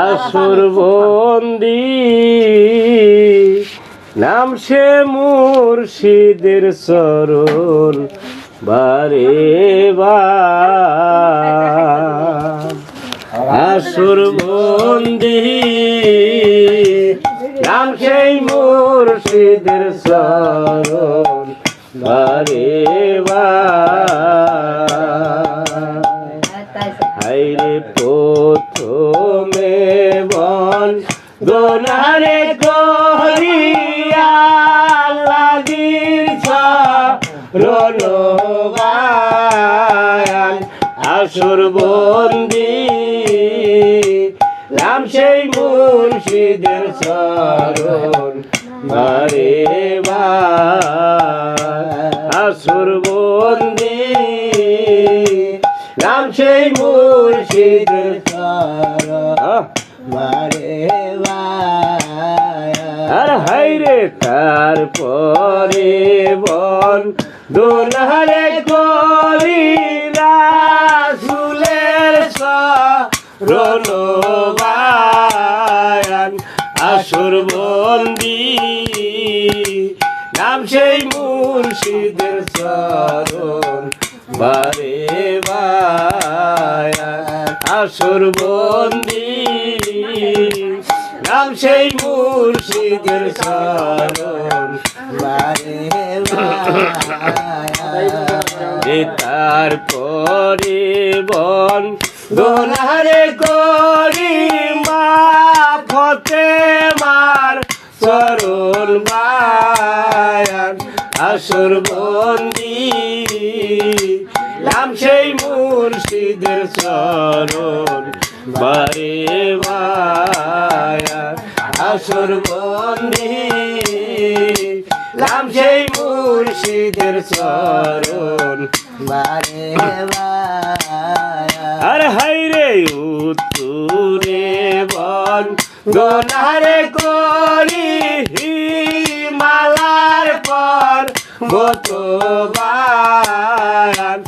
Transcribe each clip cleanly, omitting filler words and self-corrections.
আসর বন্দি নাম সে মুর্শিদের চরণ বারে বার আসর বন্দি নাম সেই মুর্শিদের চরণ বারে বার হাইরে প্রথমে বন দোনারে করিয়া লাগির রণবায়ান আসর বন্দি নাম সেই মুর্শিদের চরণ বারে বার আসর বন্দি নাম সেই মুর্শিদের চরণ বারে বার আর হাইরে তারপরে বল দোলহারে করি রাসূলের চরণ আসর বন্দি নাম সেই মুর্শিদের চরণ বারে বার আসর বন্দি নাম সেই মুর্শিদের চরণ বারে বার তারপরে বল দোলারে করি মা ফতে মার চরণ বায়ান আসর বন্দি নাম সেই মুর্শিদের চরণ বারে বায়ান আসর বন্দি নাম সেই মুর্শিদের চরণ বারে বায়ান আর হাইরে উত্তরে বল গোনারে করি মালার পর গতবান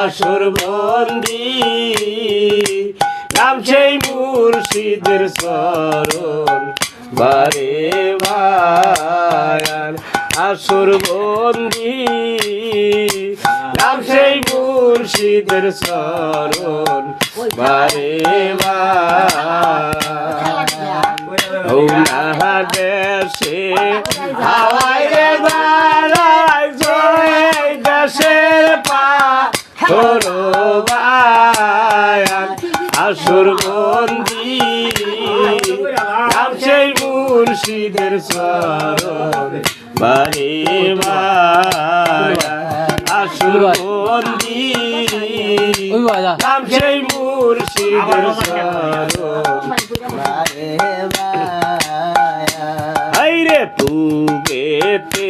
আসর বন্দি নাম সেই মুর্শিদের চরণ বারে বায়ান আসর বন্দি নাম সেই মুর্শিদের চরণ বারে বার দেশে হাওয়াই রে বারাই জয় দেশের পাথর বায়ান আসর বন্দি নাম সেই মুর্শিদের চরণ বারে বায়ান আসর বন্দি নাম সেই মুর্শিদের চরণ বারে হাইরে পুবেতে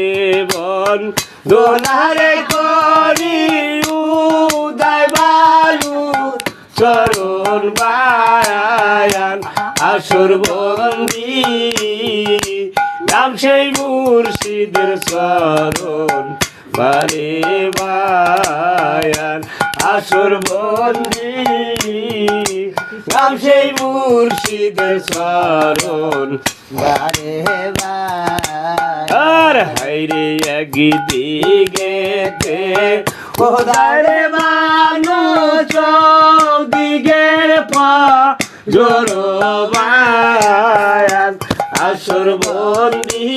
বন দোলারে করি উদয় বালু চরণ বায়ান আসর বন্দি নাম সেই মুর্শিদের চরণ বারে বায়ান আসর বন্দি নাম সেই মুর্শিদের চরণ বারে বার আর হাইরে একদিগেতে খোদারে বানু চৌদিগের পা জোরবায়ান আসর বন্দি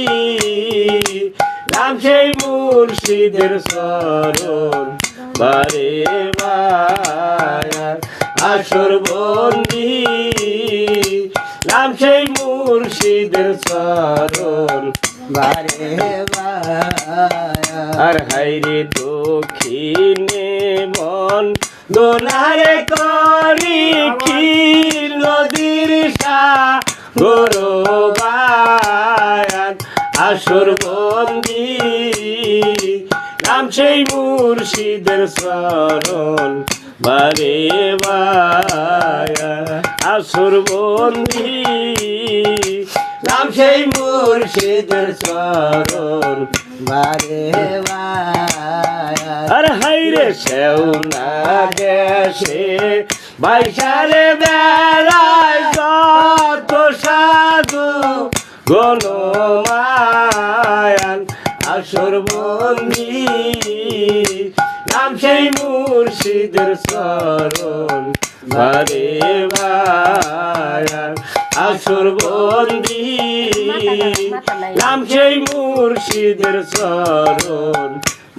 নাম সেই মুর্শিদের চরণ বারে বায়ান আসর বন্দি নাম সেই মুর্শিদের চরণ বারে বায়ান আর হাইরে দক্ষিণে মন দোলারে করি কি নদীর সাগর বায়ান আসর বন্দি নাম সেই মুর্শিদের চরণ বারে বায়ান আসর বন্দি নাম সেই মুর্শিদের চরণ বারে বায়ান আর হাইরে সেও না দেশে বাইশারে বেড়ায় কত সাধু গণমায়ান আসর বন্দি নাম সেই মুর্শিদের চরণ বারে বায়ান আসর বন্দি নাম সেই মুর্শিদের চরণ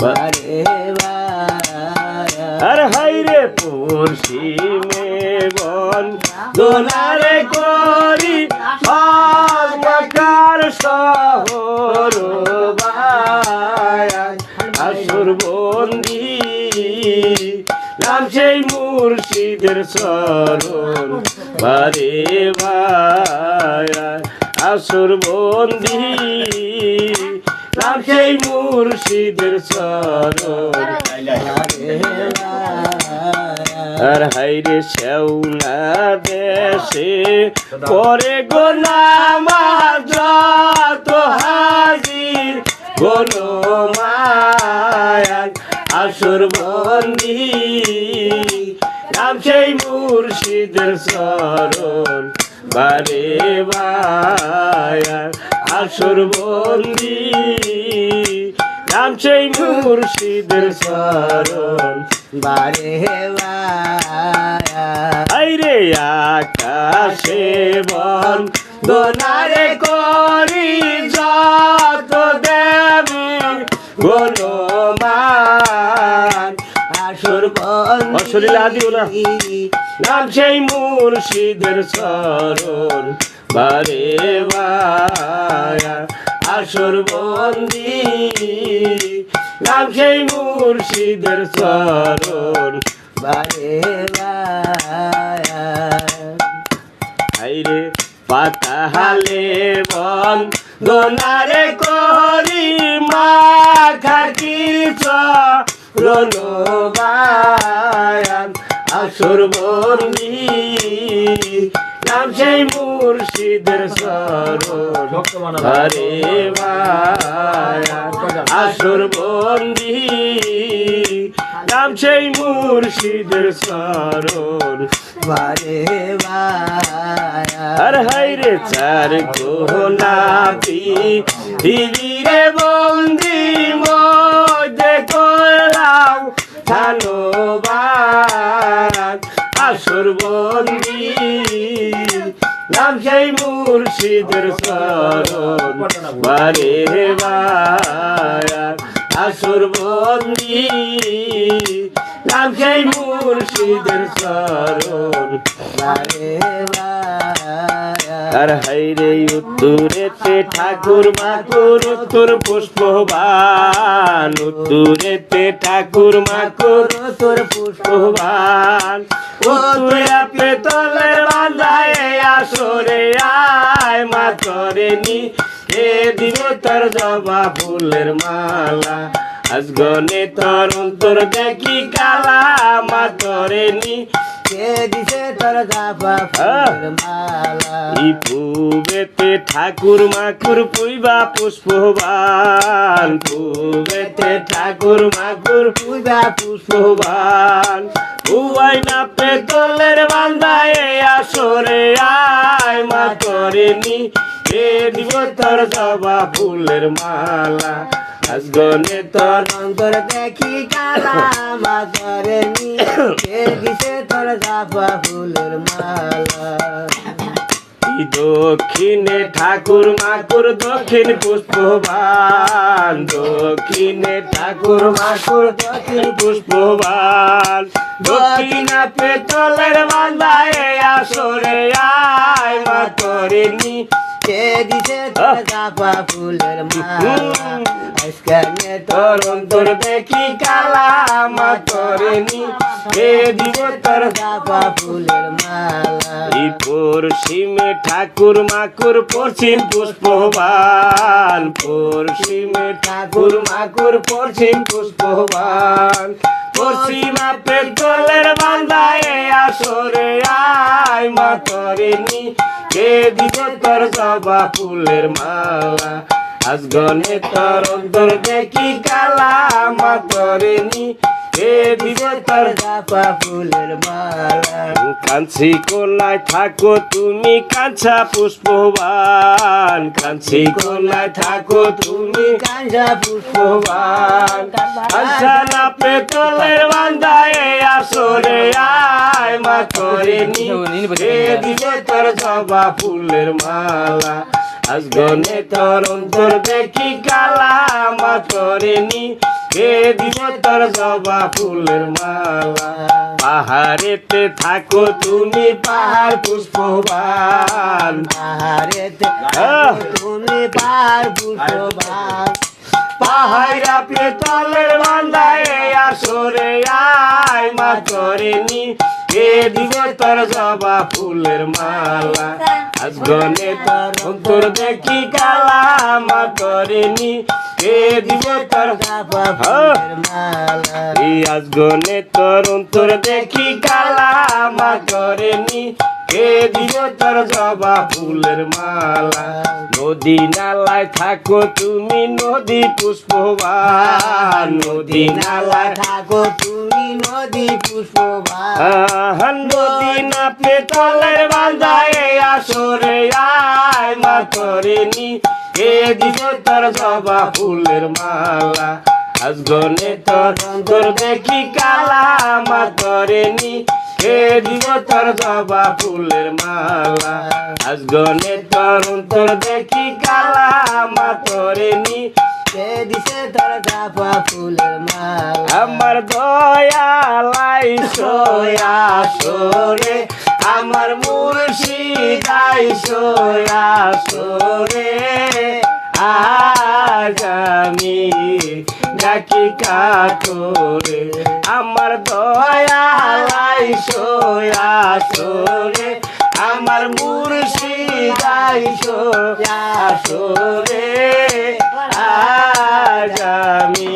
বারে বায়ান আর হাইরে পশ্চিমে বন দোলারে করি আকার শহর বায়ান আসর বন্দি নাম সেই মুর্শিদের চরণ বারে বায়ান আসর বন্দি নাম সেই মুর্শিদের চরণ বারে বায়ান আর হাইরে শেওনা দেশে পরে গো নামাজ যত হাজির গণমায়ান আসর বন্দি নাম সেই মুর্শিদের চরণ বারে বায়ান আসর বন্দি নাম সেই মুর্শিদের চরণ বারে বায়ান আইরে আকাশে বন দোলারে করি যত দেবী গণমান আসর বন্দি অশরীল আদিও না নাম সেই মুর্শিদের চরণ বারে বায়ান আসর বন্দি নাম সেই মুর্শিদের চরণ বারে বায়ান আইরে পাতা হালে বন দোলারে করি মাখা চরণ বায়ান আসর বন্দি নাম সেই মুর্শিদের চরণ বারে বায়ান আসর বন্দি নাম সেই মুর্শিদের চরণ বারে বায়ান আর হাইরে চার কোনা পৃথিবীরে বন্দি মধ্যে করলাম ধন্যবাদ আসর বন্দি নাম সেই মুর্শিদের চরণ বারে বায়ান আসর বন্দি নাম সেই মুর্শিদের চরণ বারে বায়ান আর হাইরে উত্তরেতে ঠাকুর মাকুর উত্তর পুষ্পবান উত্তরেতে ঠাকুর মাকুর উত্তর পুষ্পবান উত্তরা পেতলের বান্ধায় আসরে আয় মা করে নি কে দিব তোর জবা ফুলের মালা আজ গনে তোর অন্তর দেখি কালা মা করে নি কে দিছে তোর জবা ফুলের মালা ই পুবেতে ঠাকুর মাকুর পুইবা পুষ্পবান পুবেতে ঠাকুর মাকুর পুইবা পুষ্পবান উয়াই না পেতলের বান্ধায় আসরে আয় মা করে নি কে দিব তোর জবা ফুলের মালা আজ গনে তোর অন্তর দেখি কালা মা করে নি কে দিছে তোর জবা ফুলের মালা দক্ষিণে ঠাকুর মাকুর দক্ষিণ পুষ্পবান দক্ষিণে ঠাকুর মাকুর দক্ষিণ পুষ্পবান দক্ষিণা পেতলের বান্ধায় আসরে আয় মা করে নি কে দিছে তোর জবা ফুলের মালা আজকে তোর অন্তর দেখি কালা মা করে নি কে দিব তোর জবা ফুলের মালা এই পশ্চিমে ঠাকুর মাকুর পশ্চিম পুষ্পবান পশ্চিমে ঠাকুর মাকুর পশ্চিম পুষ্পবান পশ্চিমা পেতলের বান্ধায় আসরে আয় মা করে নি কে দিব তোর জবা ফুলের মালা আজ গনে তোর অন্তর দেখি কালা মা করে নি কে দিব তোর চাপা ফুলের মালা কাঞ্চি কোনায় থাকো তুমি কাঞ্চা পুষ্পবান কাঞ্চি কোনায় থাকো তুমি কাঞ্চা পুষ্পবান কাঞ্চা না পেতলের বান্ধায় আসরে আয় মা করে নি কে দিব তোর জবা ফুলের মালা আজ গনে তোর অন্তর দেখি কালা মা করে নি কে দিব তোর জবা ফুলের মালা পাহাড়েতে থাকো তুমি পাহাড় পুষ্পবান পাহাড়েতে তুমি পাহাড় পুষ্পবান পাহাড়া পেতলের বান্ধায় আসরে আয় মা করে নি কে দিব তোর জবা ফুলের মালা আজ গনে তোর অন্তর দেখি কালা মা করে নি কে দিব তোর চাপা ফুলের মালা আজ গনে তোর অন্তর দেখি কালা মা করে নি কে দিব তোর জবা ফুলের মালা নদী নালায় থাকো তুমি নদী পুষ্পবান নদী নালায় থাকো তুমি নদী পুষ্পবান নদী না পেতলের বান্ধায় আসরে আয় মা করে নি কে দিব তোর জবা ফুলের মালা আজ গনে তোর অন্তর দেখি কালা মা করে নি কে দিব তোর জবা ফুলের মালা আজ গনে তোর অন্তর দেখি কালা মা করে নি কে দিছে তোর চাপা ফুলের মালা আমার দয়ালাই সোয়া সোরে আমার মুর্শিদ আই সোয়া সোরে আজ আমি ডাকি কাতরে আমার দয়ালাই সোয়া সোরে আমার মুর্শিদ আই সোয়া সোরে আজ আমি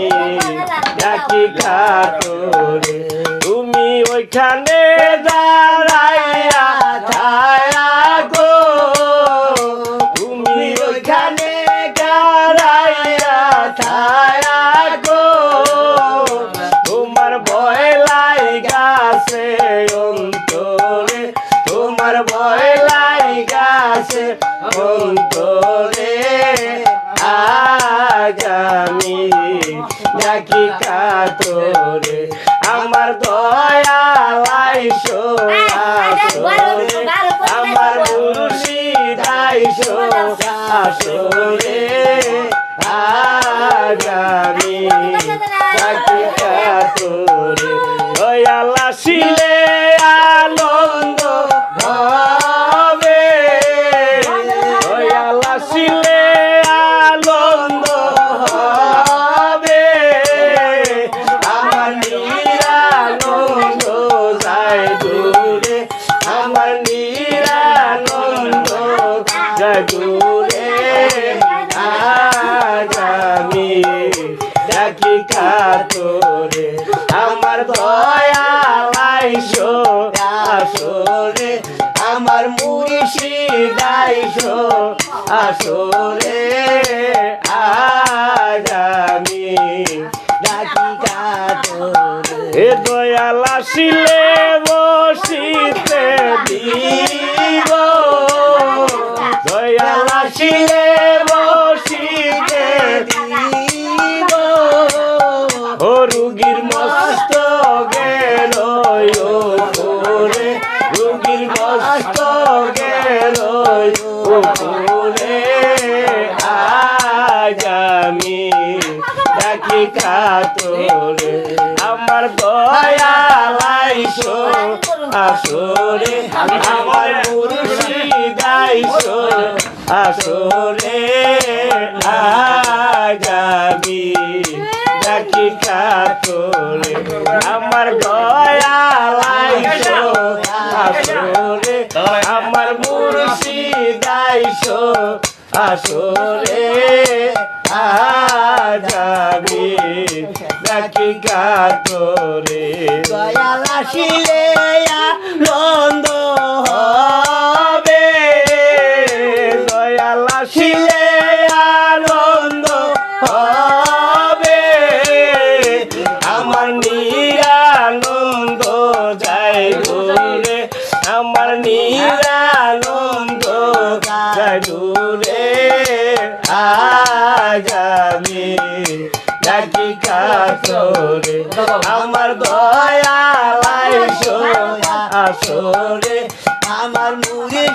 ডাকি কাতরে তুমি ওইখানে দাঁড়াইয়া থায়া গো তুমি ওইখানে দাঁড়াইয়া থায়া গো তোমার ভয় লাগাছে অন্তরে তোমার ভয় লাগাছে অন্তরে আজ আমি ডাকি কাতরে আমার দয়ালাই সোরে আমার মুর্শিদ আইসো আসরে আজ আমি ডাকি কাতরে দয়াল আসিলে আনন্দ হবে দয়াল আসিলে আনন্দ হবে আমার নিরানন্দ যায় দূরে আমার নিরানন্দ যায় দূরে আজ আমি ডাকি কাতরে আমার দয়ালাই আসরে আমার মুর্শিদ আইসো আসরে আজ আমি ডাকি কাতরে এ দয়াল আসিলে বসিতে দিব দয়াল আসিলে বসিতে দিব ও রুগীর মস্ত গেল ওপরে রুগীর মস্ত গেল ওপরে আজ আমি ডাকি কাতরে আমার দয়ালাই আসরে আমার মুর্শিদ আইসো আসরে আজ আমি ডাকি কাতরে আমার দয়ালাই আসরে আমার মুর্শিদ আইসো আসরে আজ আমি ডাকি কাতরে দয়াল আসিলে আনন্দ হবে দয়াল আসিলে আনন্দ হবে আমার নীর দূরে আজ আমি ডাকি কাছরে আমার দয়াল আইসো আসরে আমার মুড়ি